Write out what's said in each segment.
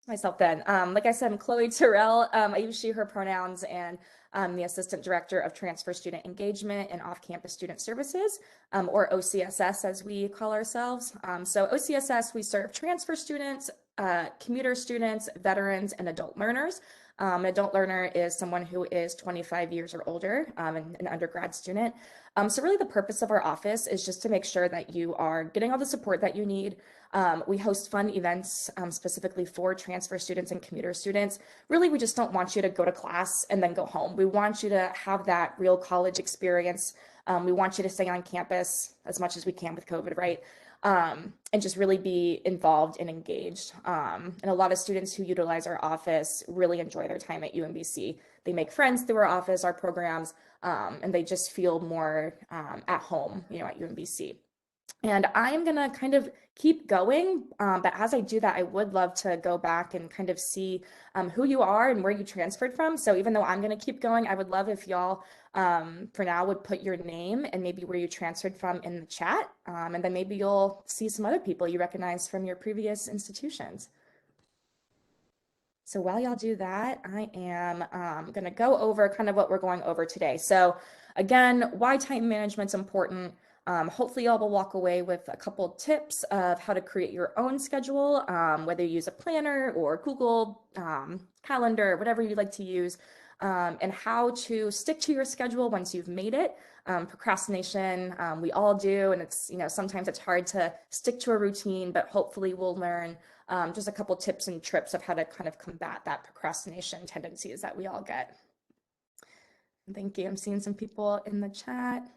Myself then. Like I said, I'm Chloe Terrell. I use she, her pronouns, and I'm the Assistant Director of Transfer Student Engagement and Off-Campus Student Services, or OCSS as we call ourselves. So OCSS, we serve transfer students, commuter students, veterans, and adult learners. An adult learner is someone who is 25 years or older, and an undergrad student. So really the purpose of our office is just to make sure that you are getting all the support that you need. We host fun events specifically for transfer students and commuter students. Really, we just don't want you to go to class and then go home. We want you to have that real college experience. We want you to stay on campus as much as we can with COVID, right? And just really be involved and engaged. And a lot of students who utilize our office really enjoy their time at UMBC. They make friends through our office, our programs, and they just feel more at home, at UMBC. And I'm gonna kind of keep going, but as I do that, I would love to go back and kind of see who you are and where you transferred from. So even though I'm gonna keep going, I would love if y'all, for now, would put your name and maybe where you transferred from in the chat, and then maybe you'll see some other people you recognize from your previous institutions. So while y'all do that, I am going to go over kind of what we're going over today. So again, why time management's important. Hopefully y'all will walk away with a couple tips of how to create your own schedule, whether you use a planner or Google Calendar, whatever you like to use, and how to stick to your schedule once you've made it. Procrastination, we all do, and it's, sometimes it's hard to stick to a routine, but hopefully we'll learn just a couple tips and trips of how to kind of combat that procrastination tendencies that we all get. Thank you. I'm seeing some people in the chat.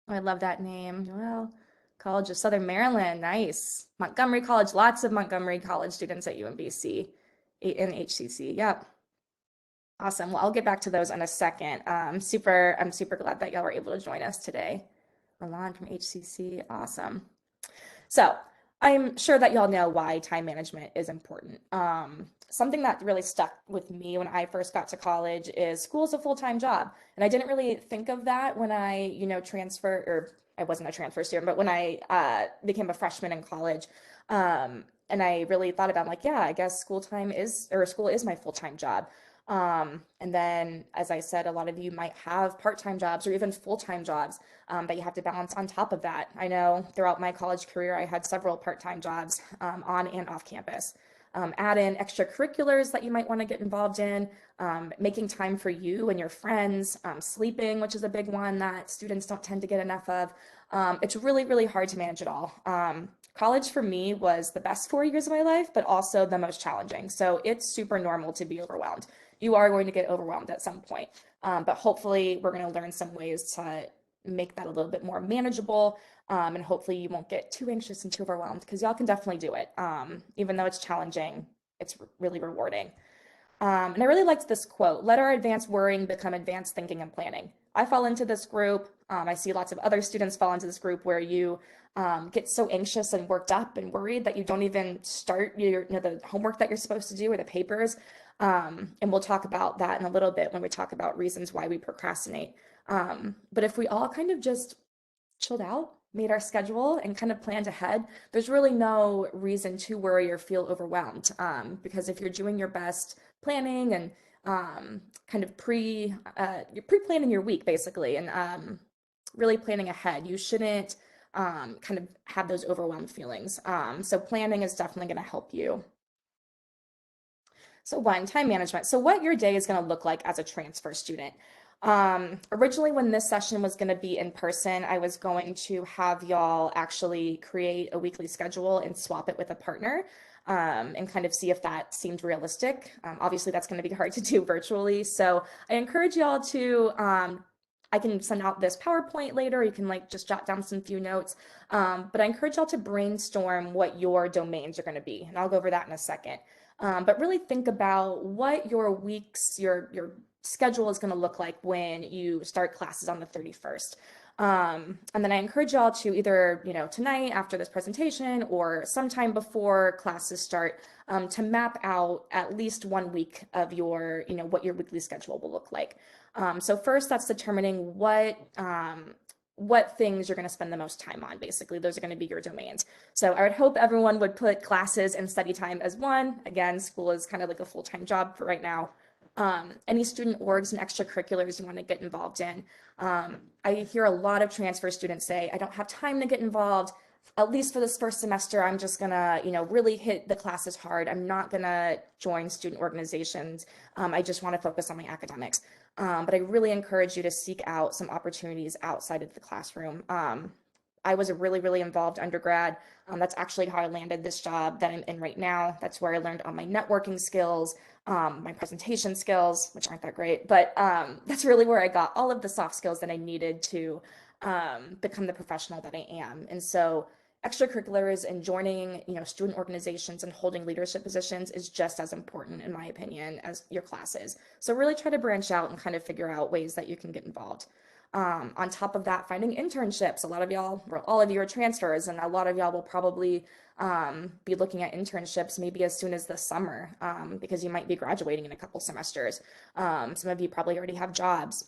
Oh, I love that name. Well, College of Southern Maryland. Nice. Montgomery College. Lots of Montgomery College students at UMBC and HCC. Yep. Awesome. Well, I'll get back to those in a second. I'm super glad that y'all were able to join us today. Milan from HCC. Awesome. So I'm sure that y'all know why time management is important. Something that really stuck with me when I first got to college is school's a full-time job. And I didn't really think of that when I, I wasn't a transfer student, but when I became a freshman in college. And I really thought about like, yeah, I guess school is my full-time job. And then, as I said, a lot of you might have part-time jobs or even full-time jobs that you have to balance on top of that. I know throughout my college career, I had several part-time jobs on and off campus. Add in extracurriculars that you might want to get involved in, making time for you and your friends, sleeping, which is a big one that students don't tend to get enough of. It's really, really hard to manage it all. College for me was the best 4 years of my life, but also the most challenging. So it's super normal to be overwhelmed. You are going to get overwhelmed at some point, but hopefully we're going to learn some ways to make that a little bit more manageable, and hopefully you won't get too anxious and too overwhelmed because y'all can definitely do it. Even though it's challenging, it's really rewarding. And I really liked this quote: let our advanced worrying become advanced thinking and planning. I fall into this group. I see lots of other students fall into this group where you get so anxious and worked up and worried that you don't even start the homework that you're supposed to do or the papers. And we'll talk about that in a little bit when we talk about reasons why we procrastinate. But if we all kind of just chilled out, made our schedule, and kind of planned ahead, there's really no reason to worry or feel overwhelmed. Because if you're doing your best planning and kind of you're pre-planning your week basically, and really planning ahead, you shouldn't kind of have those overwhelmed feelings. So planning is definitely going to help you. So one, time management. So what your day is going to look like as a transfer student. Originally, when this session was going to be in person, I was going to have y'all actually create a weekly schedule and swap it with a partner, and kind of see if that seemed realistic. Obviously, that's going to be hard to do virtually. So I encourage y'all to, I can send out this PowerPoint later. You can like just jot down some few notes. But I encourage y'all to brainstorm what your domains are going to be. And I'll go over that in a second. But really think about what your your schedule is going to look like when you start classes on the 31st. And then I encourage y'all to either, tonight after this presentation or sometime before classes start, to map out at least 1 week of your, what your weekly schedule will look like. So first, that's determining what what things you're going to spend the most time on. Basically, those are going to be your domains. So I would hope everyone would put classes and study time as one. Again, school is kind of like a full-time job for right now. Any student orgs and extracurriculars you want to get involved in. I hear a lot of transfer students say, I don't have time to get involved. At least for this first semester, I'm just gonna, really hit the classes hard. I'm not gonna join student organizations. I just want to focus on my academics. But I really encourage you to seek out some opportunities outside of the classroom. I was a really, really involved undergrad. That's actually how I landed this job that I'm in right now. That's where I learned all my networking skills, my presentation skills, which aren't that great, but that's really where I got all of the soft skills that I needed to become the professional that I am. And so extracurriculars and joining, student organizations and holding leadership positions is just as important, in my opinion, as your classes. So really try to branch out and kind of figure out ways that you can get involved. On top of that, finding internships. A lot of y'all, or all of you are transfers, and a lot of y'all will probably be looking at internships maybe as soon as this summer because you might be graduating in a couple semesters. Some of you probably already have jobs.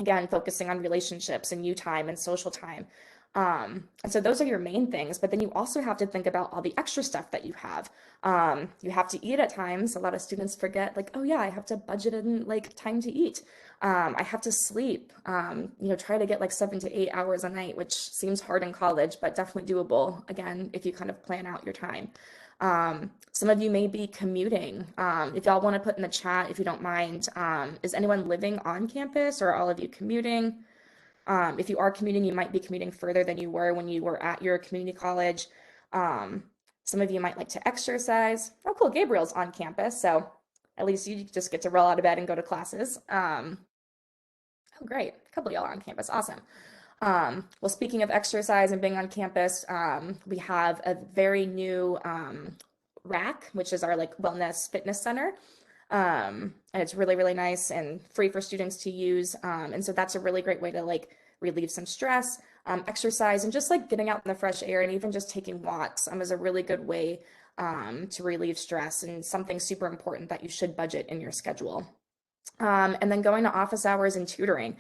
Again, focusing on relationships and you time and social time. And so those are your main things, but then you also have to think about all the extra stuff that you have. You have to eat at times. A lot of students forget, like, oh yeah, I have to budget in like time to eat. I have to sleep, try to get like 7 to 8 hours a night, which seems hard in college, but definitely doable, again, if you kind of plan out your time. Some of you may be commuting. If y'all want to put in the chat, if you don't mind, is anyone living on campus or are all of you commuting? If you are commuting, you might be commuting further than you were when you were at your community college. Some of you might like to exercise. Oh, cool, Gabriel's on campus, so at least you just get to roll out of bed and go to classes. Oh, great, a couple of y'all are on campus, awesome. Well, speaking of exercise and being on campus, we have a very new RAC, which is our like wellness fitness center. And it's really, really nice and free for students to use. And so that's a really great way to like relieve some stress, exercise, and just like getting out in the fresh air and even just taking walks is a really good way to relieve stress and something super important that you should budget in your schedule. And then going to office hours and tutoring.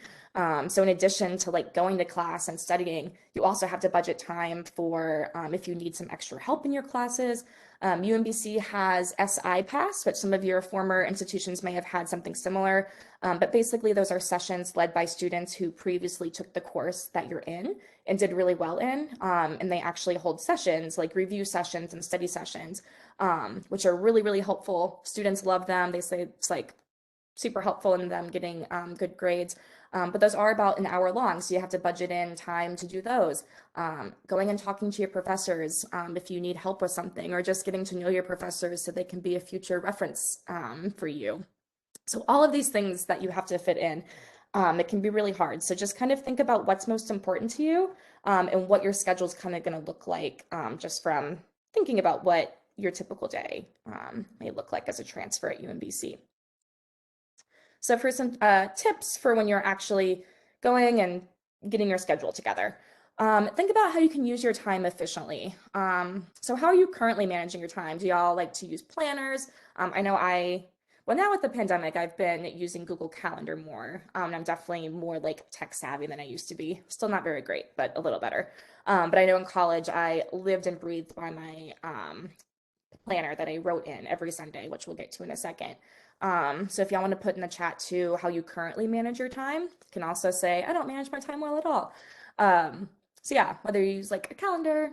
So in addition to like going to class and studying, you also have to budget time for if you need some extra help in your classes. UMBC has SI Pass, which some of your former institutions may have had something similar. But basically those are sessions led by students who previously took the course that you're in and did really well in. And they actually hold sessions like review sessions and study sessions, which are really, really helpful. Students love them. They say it's like super helpful in them getting good grades. But those are about an hour long, so you have to budget in time to do those. Going and talking to your professors if you need help with something, or just getting to know your professors so they can be a future reference for you. So all of these things that you have to fit in, it can be really hard. So just kind of think about what's most important to you and what your schedule is kind of going to look like just from thinking about what your typical day may look like as a transfer at UMBC. So for some tips for when you're actually going and getting your schedule together, think about how you can use your time efficiently. So how are you currently managing your time? Do y'all like to use planners? I know well, now with the pandemic, I've been using Google Calendar more. I'm definitely more like tech savvy than I used to be. Still not very great, but a little better. But I know in college, I lived and breathed by my planner that I wrote in every Sunday, which we'll get to in a second. So if y'all want to put in the chat too how you currently manage your time, you can also say, I don't manage my time well at all. So yeah, whether you use like a calendar,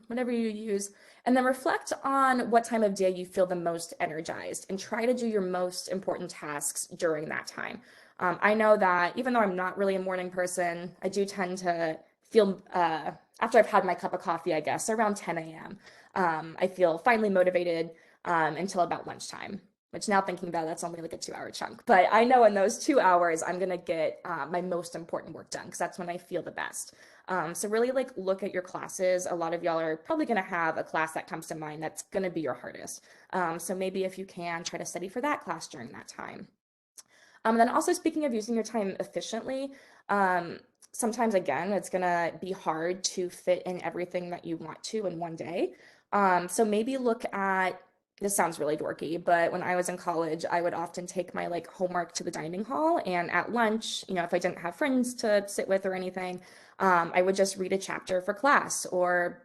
whatever you use, and then reflect on what time of day you feel the most energized and try to do your most important tasks during that time. I know that even though I'm not really a morning person, I do tend to feel, after I've had my cup of coffee, I guess, around 10 a.m., I feel finally motivated until about lunchtime, which now thinking about it, that's only like a 2-hour chunk. But I know in those 2 hours, I'm going to get my most important work done because that's when I feel the best. So really like look at your classes. A lot of y'all are probably going to have a class that comes to mind that's going to be your hardest. So maybe if you can try to study for that class during that time. Then also speaking of using your time efficiently, sometimes again, it's going to be hard to fit in everything that you want to in one day. So maybe look at this sounds really dorky, but when I was in college, I would often take my like homework to the dining hall, and at lunch, if I didn't have friends to sit with or anything, I would just read a chapter for class or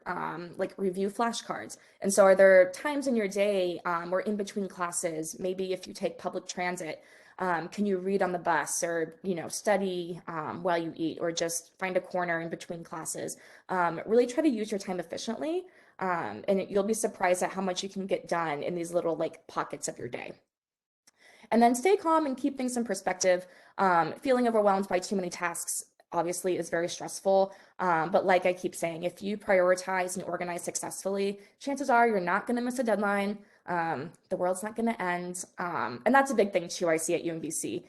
like review flashcards. And so, are there times in your day or in between classes, maybe if you take public transit, can you read on the bus or, study while you eat or just find a corner in between classes? Really try to use your time efficiently. And you'll be surprised at how much you can get done in these little like pockets of your day. And then stay calm and keep things in perspective. Feeling overwhelmed by too many tasks obviously is very stressful. But like I keep saying, if you prioritize and organize successfully, chances are you're not going to miss a deadline. The world's not going to end. And that's a big thing too, I see at UMBC.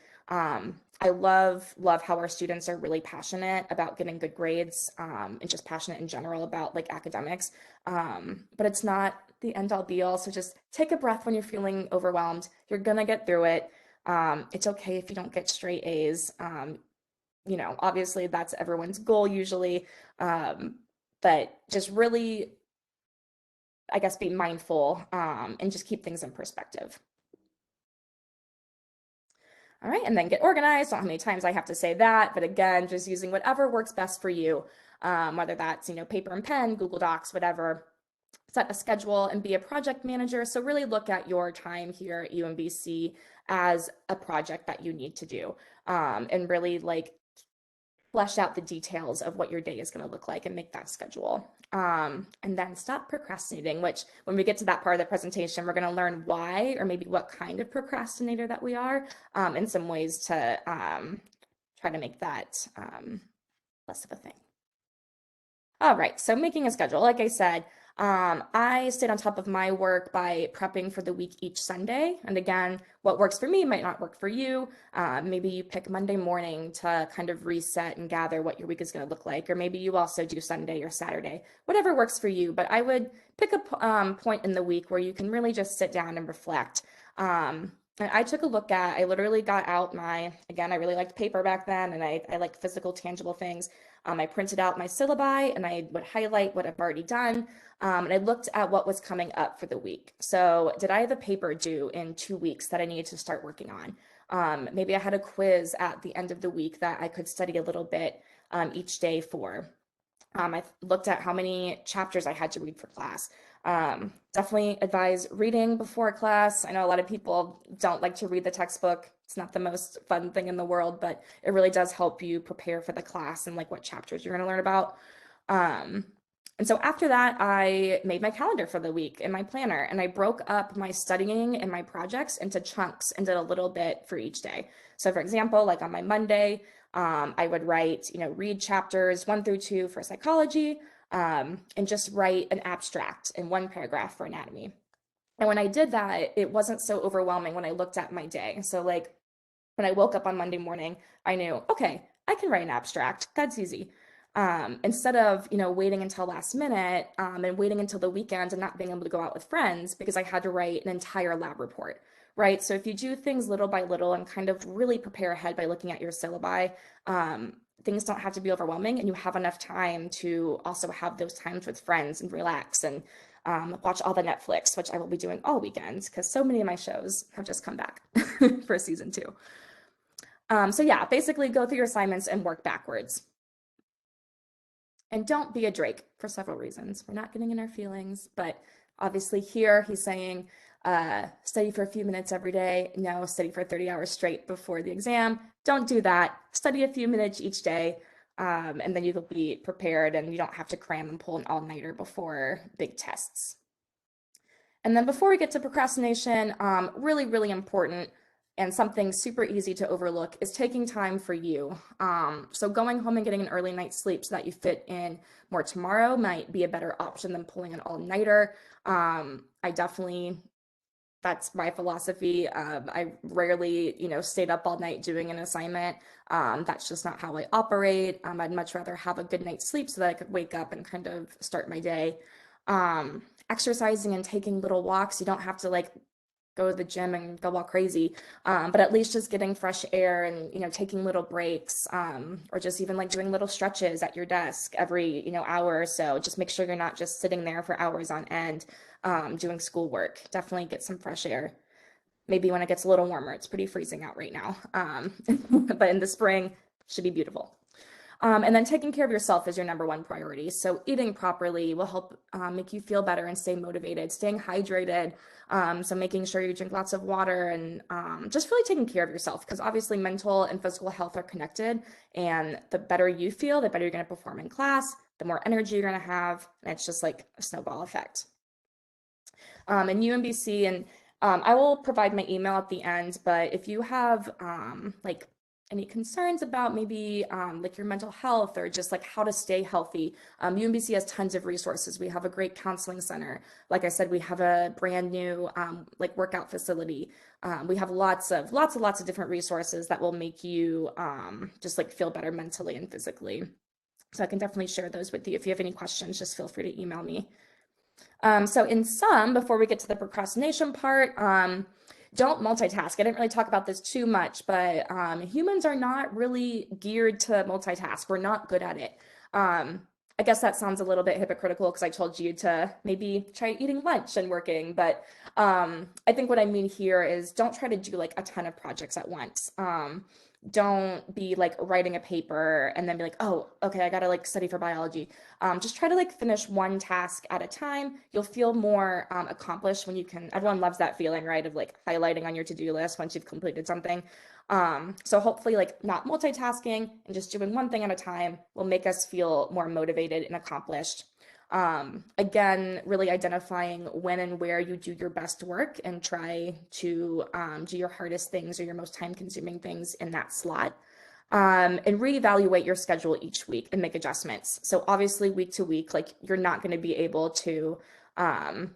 I love how our students are really passionate about getting good grades, and just passionate in general about like academics. But it's not the end all be all. So just take a breath when you're feeling overwhelmed. You're gonna get through it. It's okay if you don't get straight A's. Obviously that's everyone's goal usually. But just really, I guess, be mindful, and just keep things in perspective. All right, and then get organized. I don't know how many times I have to say that, but again, just using whatever works best for you, whether that's, paper and pen, Google Docs, whatever. Set a schedule and be a project manager. So really look at your time here at UMBC as a project that you need to do, and really like flesh out the details of what your day is going to look like and make that schedule. And then stop procrastinating, which when we get to that part of the presentation, we're going to learn why or maybe what kind of procrastinator that we are, and some ways to try to make that less of a thing. All right, so making a schedule, like I said, I stayed on top of my work by prepping for the week each Sunday. And again, what works for me might not work for you. Maybe you pick Monday morning to kind of reset and gather what your week is going to look like. Or maybe you also do Sunday or Saturday, whatever works for you. But I would pick a point in the week where you can really just sit down and reflect. And I took a look at, I literally got out again, I really liked paper back then, and I like physical, tangible things. I printed out my syllabi and I would highlight what I've already done. And I looked at what was coming up for the week. So did I have a paper due in 2 weeks that I needed to start working on? Maybe I had a quiz at the end of the week that I could study a little bit each day for. I looked at how many chapters I had to read for class. Definitely advise reading before class. I know a lot of people don't like to read the textbook. It's not the most fun thing in the world, but it really does help you prepare for the class and like what chapters you're going to learn about. And so after that, I made my calendar for the week in my planner, and I broke up my studying and my projects into chunks and did a little bit for each day. So for example, like on my Monday, I would write, read chapters 1 through 2 for psychology, and just write an abstract in one paragraph for anatomy. And when I did that, it wasn't so overwhelming when I looked at my day. So like when I woke up on Monday morning, I knew, okay, I can write an abstract. That's easy. Instead of, waiting until last minute, and waiting until the weekend and not being able to go out with friends because I had to write an entire lab report, right? So if you do things little by little and kind of really prepare ahead by looking at your syllabi, things don't have to be overwhelming, and you have enough time to also have those times with friends and relax and watch all the Netflix, which I will be doing all weekends because so many of my shows have just come back for season 2. So yeah, basically go through your assignments and work backwards. And don't be a Drake for several reasons. We're not getting in our feelings, but obviously here he's saying study for a few minutes every day. No, study for 30 hours straight before the exam. Don't do that. Study a few minutes each day, and then you'll be prepared and you don't have to cram and pull an all-nighter before big tests. And then before we get to procrastination, really, really important and something super easy to overlook is taking time for you. So going home and getting an early night's sleep so that you fit in more tomorrow might be a better option than pulling an all-nighter. That's my philosophy. I rarely, stayed up all night doing an assignment. That's just not how I operate. I'd much rather have a good night's sleep so that I could wake up and kind of start my day. Exercising and taking little walks. You don't have to like go to the gym and go all crazy, but at least just getting fresh air and taking little breaks, or just even like doing little stretches at your desk every hour or so. Just make sure you're not just sitting there for hours on end. doing schoolwork. Definitely get some fresh air. Maybe when it gets a little warmer, it's pretty freezing out right now. But in the spring, should be beautiful. And then taking care of yourself is your number one priority. So eating properly will help make you feel better and stay motivated, staying hydrated. So making sure you drink lots of water and just really taking care of yourself, because obviously mental and physical health are connected. And the better you feel, the better you're going to perform in class, the more energy you're going to have. And it's just like a snowball effect. And UMBC, and I will provide my email at the end, but if you have like any concerns about maybe like your mental health or just like how to stay healthy, UMBC has tons of resources. We have a great counseling center. Like I said, we have a brand new like workout facility. We have lots of different resources that will make you just like feel better mentally and physically. So I can definitely share those with you. If you have any questions, just feel free to email me. So in sum, before we get to the procrastination part, don't multitask. I didn't really talk about this too much, but humans are not really geared to multitask. We're not good at it. I guess that sounds a little bit hypocritical because I told you to maybe try eating lunch and working, but I think what I mean here is don't try to do like a ton of projects at once. Don't be like writing a paper and then be like, oh, okay, I gotta like study for biology. Just try to like finish one task at a time. You'll feel more accomplished when you can. Everyone loves that feeling, right? Of like highlighting on your to-do list once you've completed something. So hopefully like not multitasking and just doing one thing at a time will make us feel more motivated and accomplished. Again, really identifying when and where you do your best work and try to do your hardest things or your most time-consuming things in that slot. And reevaluate your schedule each week and make adjustments. So obviously week to week, like you're not going to be able to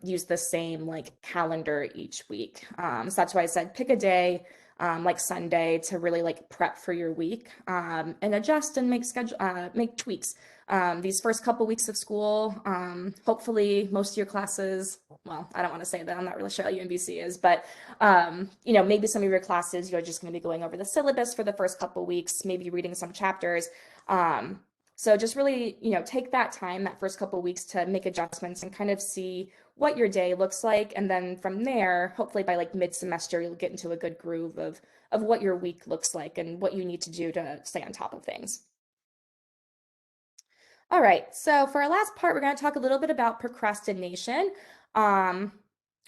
use the same like calendar each week. So that's why I said pick a day like Sunday to really like prep for your week and adjust and make tweaks. These first couple weeks of school, hopefully most of your classes, well, I don't want to say that, I'm not really sure how UMBC is, but you know, maybe some of your classes, you're just going to be going over the syllabus for the first couple weeks, maybe reading some chapters. So just really, you know, take that time, that first couple weeks to make adjustments and kind of see what your day looks like. And then from there, hopefully by like mid-semester, you'll get into a good groove of what your week looks like and what you need to do to stay on top of things. All right, so for our last part, we're going to talk a little bit about procrastination. Um,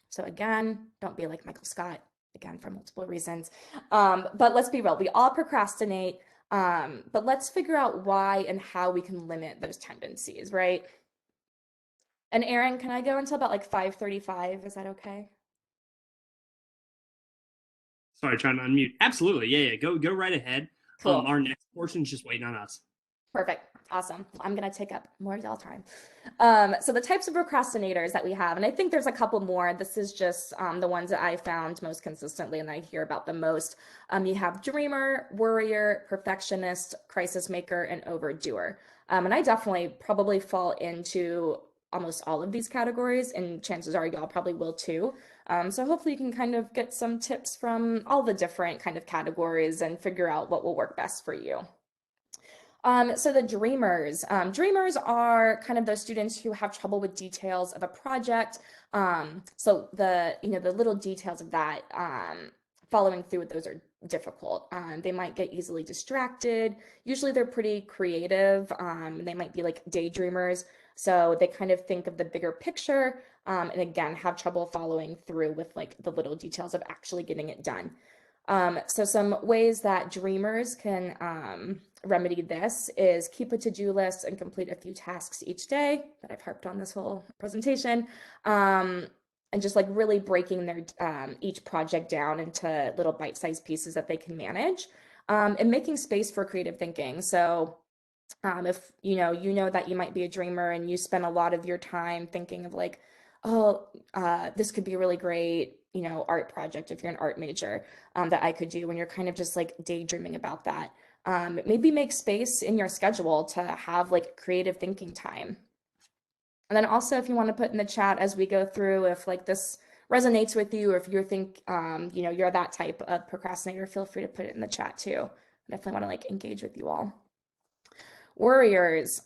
so again, don't be like Michael Scott, again, for multiple reasons. But let's be real, we all procrastinate, but let's figure out why and how we can limit those tendencies, right? And Erin, can I go until about like 5:35? Is that okay? Sorry, trying to unmute. Absolutely. Yeah, yeah. Go right ahead. Cool. Our next portion is just waiting on us. Perfect. Awesome. I'm going to take up more of y'all time. So the types of procrastinators that we have, and I think there's a couple more. This is just the ones that I found most consistently and I hear about the most. You have dreamer, worrier, perfectionist, crisis maker, and overdoer. And I definitely probably fall into almost all of these categories, and chances are y'all probably will too. So hopefully you can kind of get some tips from all the different kind of categories and figure out what will work best for you. So the dreamers, dreamers are kind of those students who have trouble with details of a project. So the, you know, the little details of that, following through with those are difficult. They might get easily distracted. Usually they're pretty creative. They might be like daydreamers. So they kind of think of the bigger picture, and again, have trouble following through with like the little details of actually getting it done. So some ways that dreamers can remedy this is keep a to-do list and complete a few tasks each day that I've harped on this whole presentation. And just like really breaking their each project down into little bite-sized pieces that they can manage, and making space for creative thinking. So if you know that you might be a dreamer and you spend a lot of your time thinking of like, oh, this could be a really great, you know, art project if you're an art major, that I could do when you're kind of just like daydreaming about that. Maybe make space in your schedule to have like creative thinking time. And then also if you want to put in the chat as we go through, if like this resonates with you, or if you think, you know, you're that type of procrastinator, feel free to put it in the chat too. I definitely want to like engage with you all. Worriers.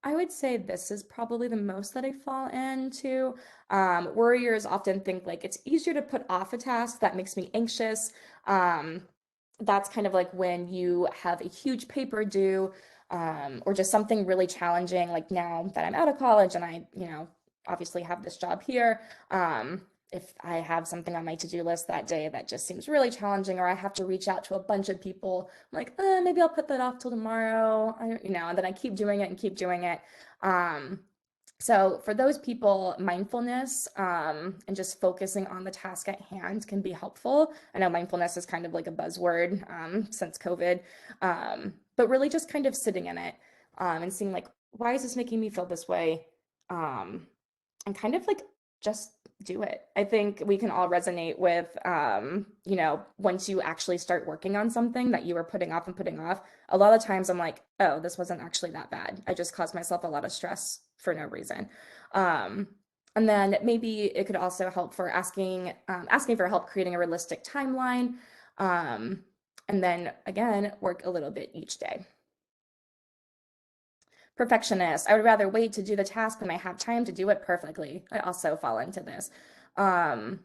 I would say this is probably the most that I fall into. Worriers often think like it's easier to put off a task that makes me anxious. Um, that's kind of like when you have a huge paper due, or just something really challenging, like now that I'm out of college and I obviously have this job here. If I have something on my to-do list that day that just seems really challenging, or I have to reach out to a bunch of people, I'm like, maybe I'll put that off till tomorrow. And then I keep doing it and keep doing it. Um, so for those people, mindfulness and just focusing on the task at hand can be helpful. I know mindfulness is kind of like a buzzword since COVID, but really just kind of sitting in it and seeing like, why is this making me feel this way? Um, and kind of like just do it. I think we can all resonate with, once you actually start working on something that you were putting off and putting off, a lot of times I'm like, oh, this wasn't actually that bad. I just caused myself a lot of stress for no reason. Um, and then maybe it could also help for asking for help creating a realistic timeline. Um, and then again, work a little bit each day. Perfectionist. I would rather wait to do the task when I have time to do it perfectly. I also fall into this. For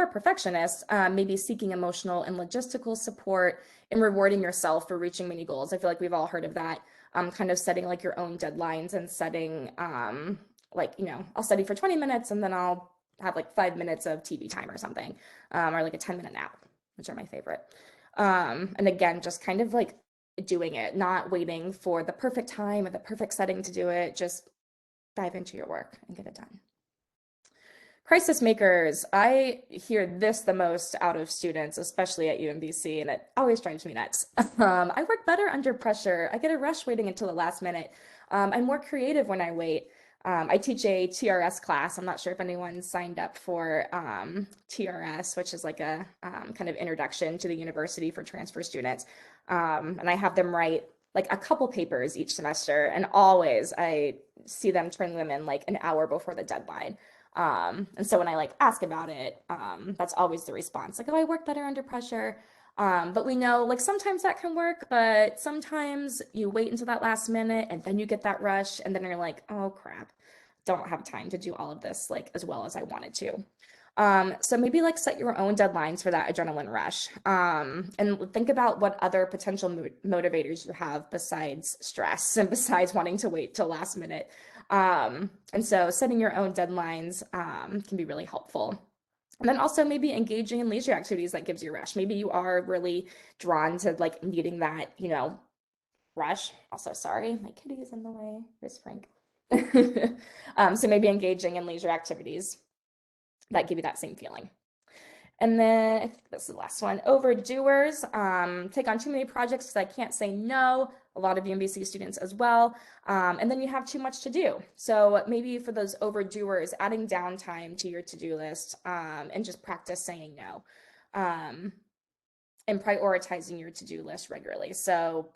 perfectionists, maybe seeking emotional and logistical support and rewarding yourself for reaching many goals. I feel like we've all heard of that. Kind of setting like your own deadlines and setting, I'll study for 20 minutes and then I'll have like 5 minutes of TV time or something, or like a 10-minute nap, which are my favorite. And again, just kind of like doing it, not waiting for the perfect time or the perfect setting to do it. Just dive into your work and get it done. Crisis makers. I hear this the most out of students, especially at UMBC, and it always drives me nuts. I work better under pressure. I get a rush waiting until the last minute. I'm more creative when I wait. I teach a TRS class. I'm not sure if anyone signed up for TRS, which is like a kind of introduction to the university for transfer students. And I have them write like a couple papers each semester, and always I see them turn them in like an hour before the deadline. And so when I like ask about it, that's always the response, like, oh, I work better under pressure. But we know like sometimes that can work, but sometimes you wait until that last minute and then you get that rush and then you're like, oh crap, don't have time to do all of this like as well as I wanted to. So maybe like set your own deadlines for that adrenaline rush. And think about what other potential motivators you have besides stress and besides wanting to wait till last minute. And so setting your own deadlines can be really helpful. And then also maybe engaging in leisure activities that gives you a rush. Maybe you are really drawn to like needing that, rush. Also, sorry, my kitty is in the way. Where's Frank? So maybe engaging in leisure activities that give you that same feeling. And then I think this is the last one. Overdoers take on too many projects because I can't say no. A lot of UMBC students as well. And then you have too much to do. So maybe for those overdoers, adding downtime to your to-do list and just practice saying no. And prioritizing your to-do list regularly. So,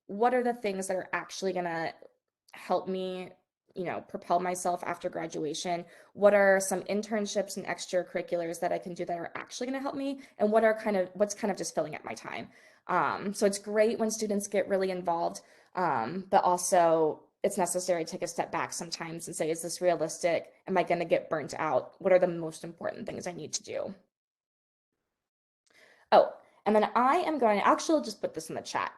what are the things that are actually going to help me propel myself after graduation? What are some internships and extracurriculars that I can do that are actually going to help me? And what's kind of just filling up my time? So it's great when students get really involved, but also it's necessary to take a step back sometimes and say, is this realistic? Am I going to get burnt out? What are the most important things I need to do? Oh, and then I am going to actually just put this in the chat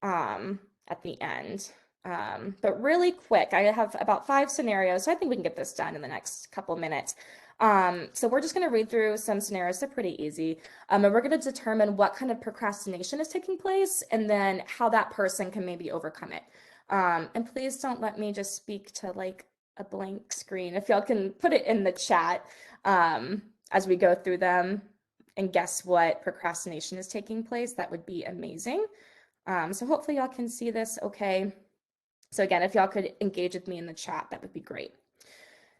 at the end. But really quick, I have about 5 scenarios, so I think we can get this done in the next couple minutes. So we're just going to read through some scenarios. They're pretty easy. And we're going to determine what kind of procrastination is taking place and then how that person can maybe overcome it. And please don't let me just speak to like a blank screen. If y'all can put it in the chat as we go through them and guess what procrastination is taking place, that would be amazing. So hopefully y'all can see this okay. So again, if y'all could engage with me in the chat, that would be great.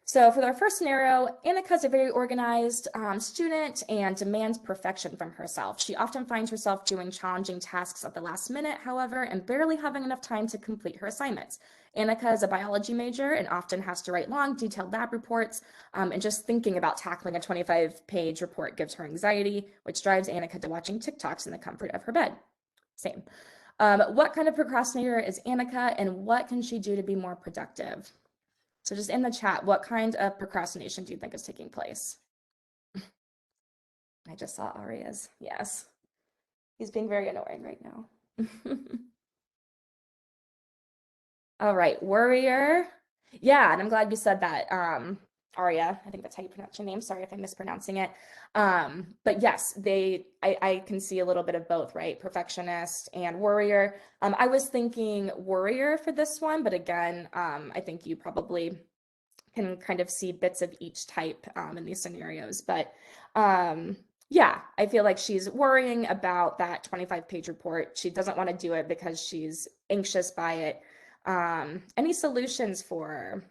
So for our first scenario, Annika is a very organized student and demands perfection from herself. She often finds herself doing challenging tasks at the last minute, however, and barely having enough time to complete her assignments. Annika is a biology major and often has to write long, detailed lab reports, and just thinking about tackling a 25-page report gives her anxiety, which drives Annika to watching TikToks in the comfort of her bed. Same. What kind of procrastinator is Annika, and what can she do to be more productive? So just in the chat, what kind of procrastination do you think is taking place? I just saw Aria's. Yes. He's being very annoying right now. All right, worrier. Yeah, and I'm glad you said that. Aria, I think that's how you pronounce your name. Sorry if I'm mispronouncing it. But yes, I can see a little bit of both, right? Perfectionist and worrier. I was thinking worrier for this one, but again, I think you probably can kind of see bits of each type in these scenarios. But yeah, I feel like she's worrying about that 25-page report. She doesn't want to do it because she's anxious by it. Any solutions for,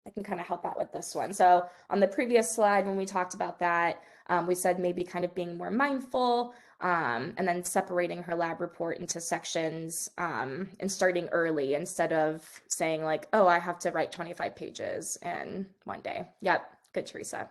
I can kind of help out with this one. So on the previous slide, when we talked about that, we said maybe kind of being more mindful, and then separating her lab report into sections, and starting early instead of saying like, oh, I have to write 25 pages in one day. Yep, good, Teresa.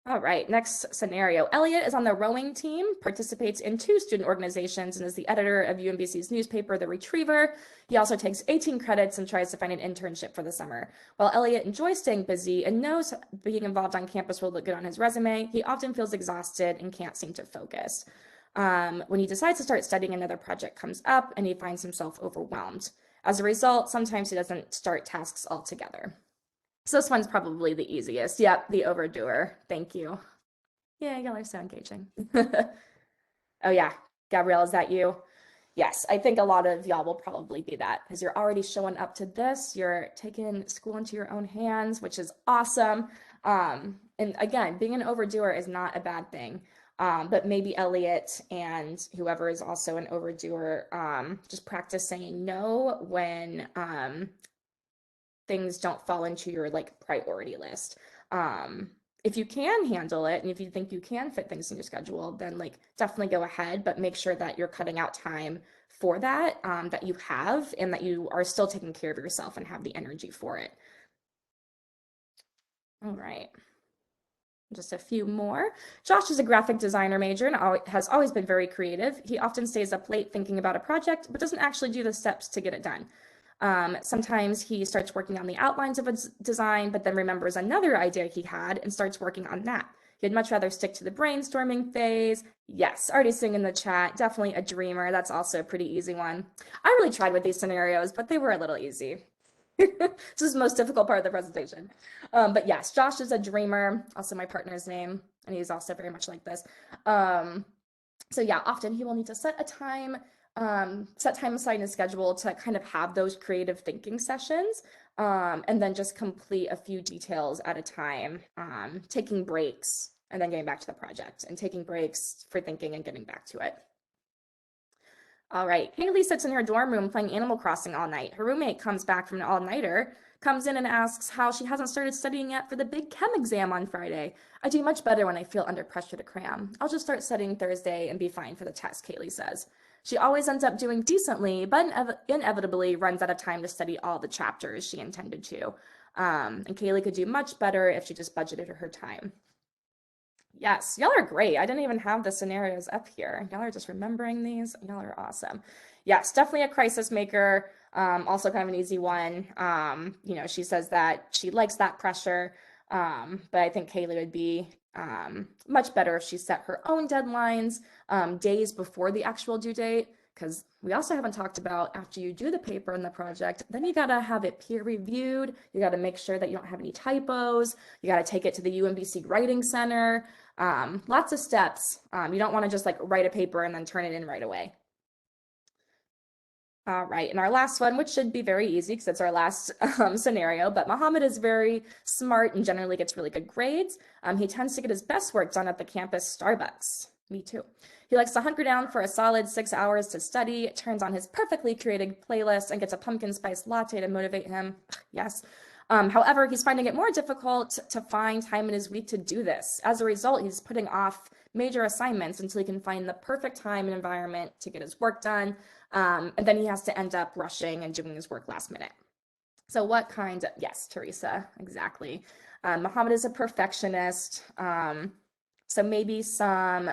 All right, next scenario. Elliot is on the rowing team, participates in 2 student organizations, and is the editor of UMBC's newspaper, The Retriever. He also takes 18 credits and tries to find an internship for the summer. While Elliot enjoys staying busy and knows being involved on campus will look good on his resume, he often feels exhausted and can't seem to focus. When he decides to start studying, another project comes up and he finds himself overwhelmed. As a result, sometimes he doesn't start tasks altogether. So this one's probably the easiest. Yep, the overdoer. Thank you. Yeah, y'all are so engaging. Oh yeah, Gabrielle, is that you? Yes, I think a lot of y'all will probably be that because you're already showing up to this. You're taking school into your own hands, which is awesome. And again, being an overdoer is not a bad thing. But maybe Elliot and whoever is also an overdoer, just practice saying no when things don't fall into your like priority list. If you can handle it and if you think you can fit things in your schedule, then like definitely go ahead, but make sure that you're cutting out time for that, that you have, and that you are still taking care of yourself and have the energy for it. All right. Just a few more. Josh is a graphic designer major and has always been very creative. He often stays up late thinking about a project, but doesn't actually do the steps to get it done. Sometimes he starts working on the outlines of a design, but then remembers another idea he had and starts working on that. He'd much rather stick to the brainstorming phase. Yes, already seeing in the chat, definitely a dreamer. That's also a pretty easy one. I really tried with these scenarios, but they were a little easy. This is the most difficult part of the presentation. But yes, Josh is a dreamer, also my partner's name, and he's also very much like this. So yeah, often he will need to set time aside in his schedule to kind of have those creative thinking sessions, and then just complete a few details at a time, taking breaks and then getting back to the project and taking breaks for thinking and getting back to it. All right, Haley sits in her dorm room playing Animal Crossing all night. Her roommate comes back from an all-nighter, comes in and asks how she hasn't started studying yet for the big chem exam on Friday. I do much better when I feel under pressure to cram. I'll just start studying Thursday and be fine for the test, Kaylee says. She always ends up doing decently, but inevitably runs out of time to study all the chapters she intended to. And Kaylee could do much better if she just budgeted her time. Yes, y'all are great. I didn't even have the scenarios up here. Y'all are just remembering these. Y'all are awesome. Yes, definitely a crisis maker. Also kind of an easy one. She says that she likes that pressure. But I think Kaylee would be much better if she set her own deadlines days before the actual due date. Because we also haven't talked about after you do the paper and the project, then you gotta have it peer reviewed. You gotta make sure that you don't have any typos. You gotta take it to the UMBC Writing Center. Lots of steps. You don't want to just like write a paper and then turn it in right away. All right, and our last one, which should be very easy because it's our last scenario, but Muhammad is very smart and generally gets really good grades. He tends to get his best work done at the campus Starbucks. Me too. He likes to hunker down for a solid 6 hours to study, turns on his perfectly curated playlist, and gets a pumpkin spice latte to motivate him. Yes. However, he's finding it more difficult to find time in his week to do this. As a result, he's putting off major assignments until he can find the perfect time and environment to get his work done. And then he has to end up rushing and doing his work last minute. So what kind of, yes, Teresa, exactly. Muhammad is a perfectionist. So maybe some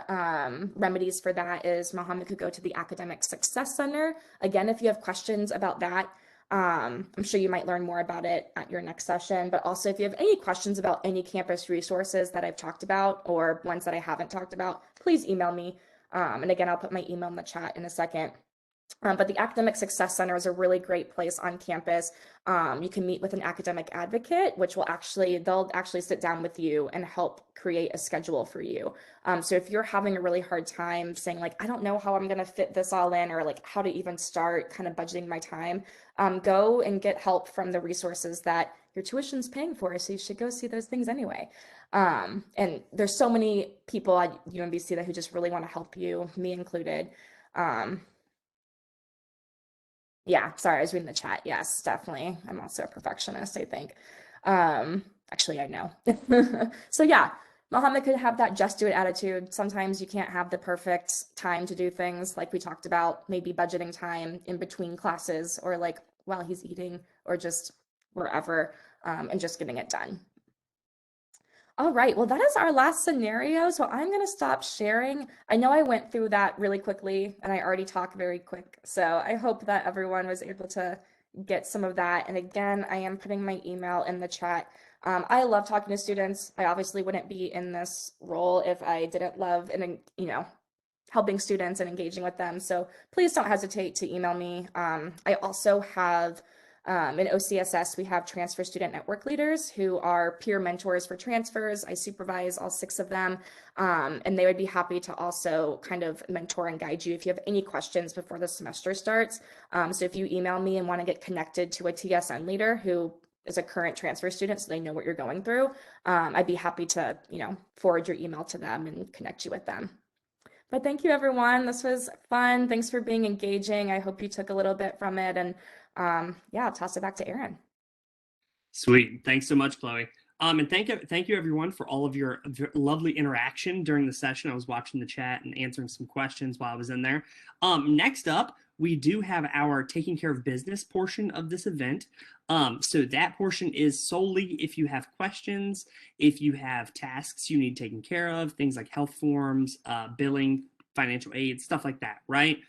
remedies for that is Mohammed could go to the Academic Success Center. Again, if you have questions about that, I'm sure you might learn more about it at your next session, but also if you have any questions about any campus resources that I've talked about or ones that I haven't talked about, please email me. And again, I'll put my email in the chat in a second. But the Academic Success Center is a really great place on campus. You can meet with an academic advocate, which they'll actually sit down with you and help create a schedule for you. So if you're having a really hard time saying like, I don't know how I'm going to fit this all in, or like how to even start kind of budgeting my time, go and get help from the resources that your tuition's paying for. So you should go see those things anyway. And there's so many people at UMBC that who just really want to help you, me included. Yeah, sorry, I was reading the chat. Yes, definitely. I'm also a perfectionist, I think. Actually, I know. So yeah, Mohammed could have that just do it attitude. Sometimes you can't have the perfect time to do things like we talked about, maybe budgeting time in between classes or like while he's eating or just wherever, and just getting it done. All right, well, that is our last scenario. So I'm going to stop sharing. I know I went through that really quickly and I already talk very quick. So I hope that everyone was able to get some of that. And again, I am putting my email in the chat. I love talking to students. I obviously wouldn't be in this role if I didn't love and, helping students and engaging with them. So please don't hesitate to email me. I also have in OCSS, we have transfer student network leaders who are peer mentors for transfers. I supervise all 6 of them, and they would be happy to also kind of mentor and guide you if you have any questions before the semester starts. So if you email me and want to get connected to a TSN leader who is a current transfer student so they know what you're going through, I'd be happy to, forward your email to them and connect you with them. But thank you, everyone. This was fun. Thanks for being engaging. I hope you took a little bit from it. And yeah, I'll toss it back to Aaron. Sweet. Thanks so much, Chloe. And thank you everyone for all of your lovely interaction during the session. I was watching the chat and answering some questions while I was in there. Next up, we do have our taking care of business portion of this event. So that portion is solely if you have questions, if you have tasks you need taken care of, things like health forms, billing, financial aid, stuff like that, right?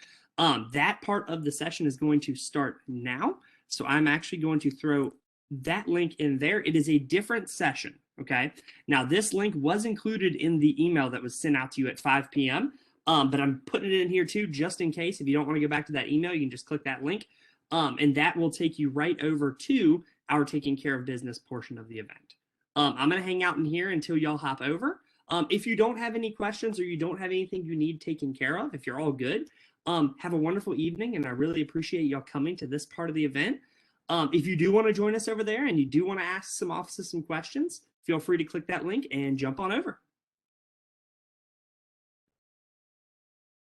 That part of the session is going to start now. So I'm actually going to throw that link in there. It is a different session, okay? Now, this link was included in the email that was sent out to you at 5 p.m., but I'm putting it in here too, just in case. If you don't want to go back to that email, you can just click that link, and that will take you right over to our taking care of business portion of the event. I'm going to hang out in here until y'all hop over. If you don't have any questions or you don't have anything you need taken care of, if you're all good, have a wonderful evening, and I really appreciate y'all coming to this part of the event. If you do want to join us over there and you do want to ask some officers some questions, feel free to click that link and jump on over.